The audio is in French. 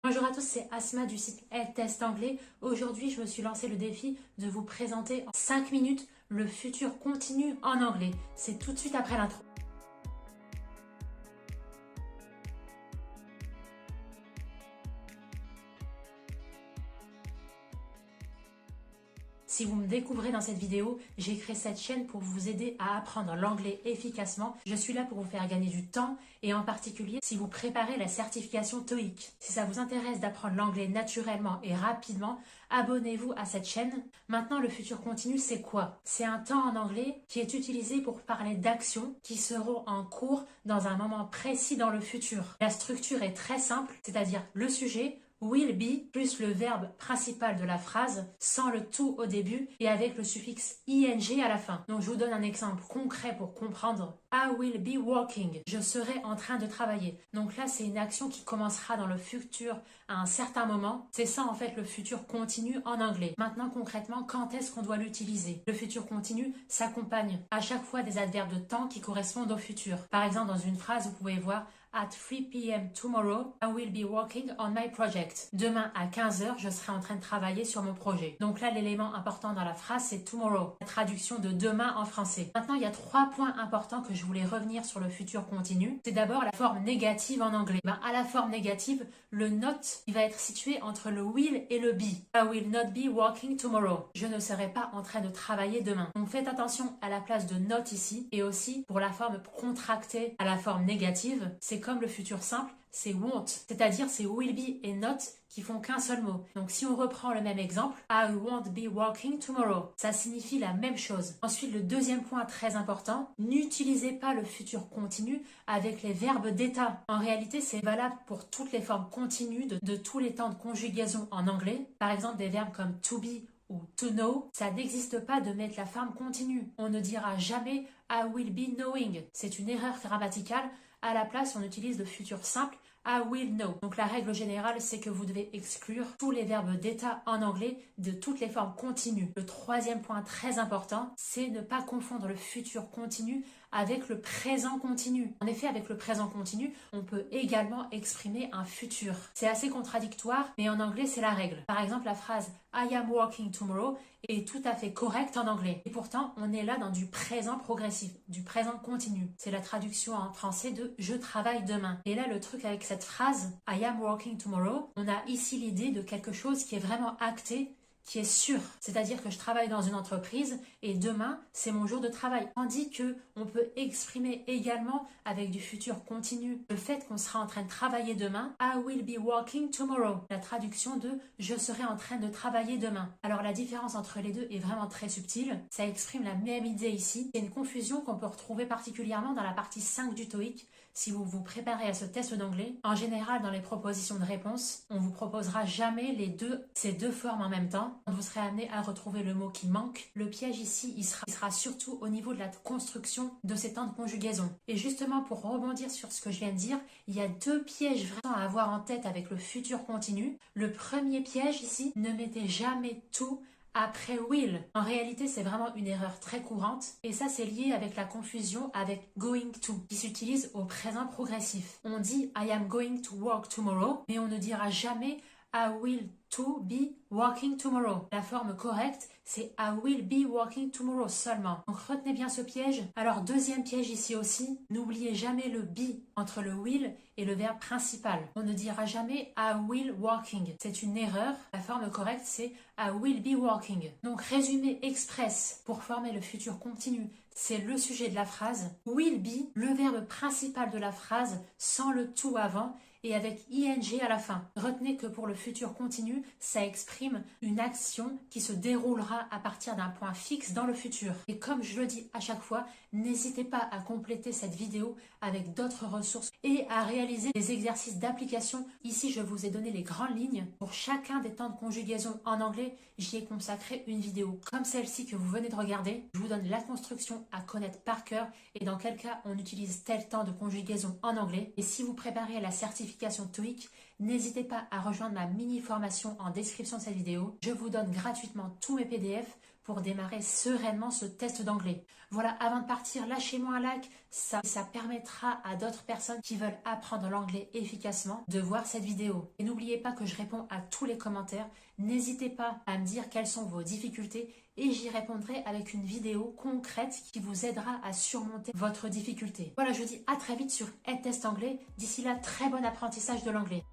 Bonjour à tous, c'est Asma du site Test Anglais. Aujourd'hui, je me suis lancé le défi de vous présenter en 5 minutes le futur continu en anglais. C'est tout de suite après l'intro. Si vous me découvrez dans cette vidéo, j'ai créé cette chaîne pour vous aider à apprendre l'anglais efficacement. Je suis là pour vous faire gagner du temps et en particulier si vous préparez la certification TOEIC. Si ça vous intéresse d'apprendre l'anglais naturellement et rapidement, abonnez-vous à cette chaîne. Maintenant, le futur continu, c'est quoi? C'est un temps en anglais qui est utilisé pour parler d'actions qui seront en cours dans un moment précis dans le futur. La structure est très simple, c'est-à-dire le sujet, will be plus le verbe principal de la phrase sans le to au début et avec le suffixe ing à la fin. Donc je vous donne un exemple concret pour comprendre. I will be working. Je serai en train de travailler. Donc là, c'est une action qui commencera dans le futur à un certain moment. C'est ça en fait le futur continu en anglais. Maintenant concrètement, quand est-ce qu'on doit l'utiliser? Le futur continu s'accompagne à chaque fois des adverbes de temps qui correspondent au futur. Par exemple, dans une phrase, vous pouvez voir At 3 p.m. tomorrow, I will be working on my project. Demain à 15h, je serai en train de travailler sur mon projet. Donc là, l'élément important dans la phrase, c'est tomorrow, la traduction de demain en français. Maintenant, il y a 3 points importants que je voulais revenir sur le futur continu. C'est d'abord la forme négative en anglais. À la forme négative, le not, il va être situé entre le will et le be. I will not be working tomorrow. Je ne serai pas en train de travailler demain. Donc faites attention à la place de not ici et aussi pour la forme contractée à la forme négative. C'est comme le futur simple, c'est won't, c'est-à-dire c'est will be et not qui font qu'un seul mot. Donc si on reprend le même exemple, I won't be working tomorrow, ça signifie la même chose. Ensuite, le deuxième point très important, n'utilisez pas le futur continu avec les verbes d'état. En réalité, c'est valable pour toutes les formes continues de tous les temps de conjugaison en anglais. Par exemple, des verbes comme to be ou to know, ça n'existe pas de mettre la forme continue. On ne dira jamais I will be knowing. C'est une erreur grammaticale. À la place, on utilise le futur simple I will know. Donc la règle générale, c'est que vous devez exclure tous les verbes d'état en anglais de toutes les formes continues. Le troisième point très important, c'est ne pas confondre le futur continu avec le présent continu. En effet, avec le présent continu, on peut également exprimer un futur. C'est assez contradictoire, mais en anglais, c'est la règle. Par exemple, la phrase I am working tomorrow est tout à fait correcte en anglais. Et pourtant, on est là dans du présent progressif, du présent continu. C'est la traduction en français de je travaille demain. Et là, le truc avec cette phrase I am working tomorrow, on a ici l'idée de quelque chose qui est vraiment acté, qui est sûr, c'est-à-dire que je travaille dans une entreprise et demain c'est mon jour de travail. Tandis que on peut exprimer également avec du futur continu le fait qu'on sera en train de travailler demain. I will be working tomorrow. La traduction de je serai en train de travailler demain. Alors la différence entre les deux est vraiment très subtile. Ça exprime la même idée ici. C'est une confusion qu'on peut retrouver particulièrement dans la partie 5 du TOEIC. Si vous vous préparez à ce test d'anglais, en général dans les propositions de réponse, on vous proposera jamais ces deux formes en même temps. Vous serez amené à retrouver le mot qui manque. Le piège ici, il sera surtout au niveau de la construction de ces temps de conjugaison. Et justement, pour rebondir sur ce que je viens de dire, il y a 2 pièges vraiment à avoir en tête avec le futur continu. Le premier piège ici, ne mettez jamais to après will. En réalité, c'est vraiment une erreur très courante et ça, c'est lié avec la confusion avec going to qui s'utilise au présent progressif. On dit I am going to work tomorrow, mais on ne dira jamais I will to be working tomorrow. La forme correcte, c'est I will be working tomorrow seulement. Donc retenez bien ce piège. Alors deuxième piège ici aussi, n'oubliez jamais le be entre le will et le verbe principal. On ne dira jamais I will working. C'est une erreur. La forme correcte, c'est I will be working. Donc résumé express pour former le futur continu. C'est le sujet de la phrase. Will be, le verbe principal de la phrase sans le to avant et avec ing à la fin. Retenez que pour le futur continu, ça exprime une action qui se déroulera à partir d'un point fixe dans le futur. Et comme je le dis à chaque fois, n'hésitez pas à compléter cette vidéo avec d'autres ressources et à réaliser des exercices d'application. Ici, je vous ai donné les grandes lignes. Pour chacun des temps de conjugaison en anglais, j'y ai consacré une vidéo comme celle-ci que vous venez de regarder. Je vous donne la construction à connaître par cœur et dans quel cas on utilise tel temps de conjugaison en anglais. Et si vous préparez à la certification TOEIC, n'hésitez pas à rejoindre ma mini formation en description de cette vidéo. Je vous donne gratuitement tous mes PDF pour démarrer sereinement ce test d'anglais. Voilà, avant de partir, lâchez-moi un like, ça permettra à d'autres personnes qui veulent apprendre l'anglais efficacement de voir cette vidéo. Et n'oubliez pas que je réponds à tous les commentaires, n'hésitez pas à me dire quelles sont vos difficultés et j'y répondrai avec une vidéo concrète qui vous aidera à surmonter votre difficulté. Voilà, je vous dis à très vite sur EdTest Anglais. D'ici là, très bon apprentissage de l'anglais.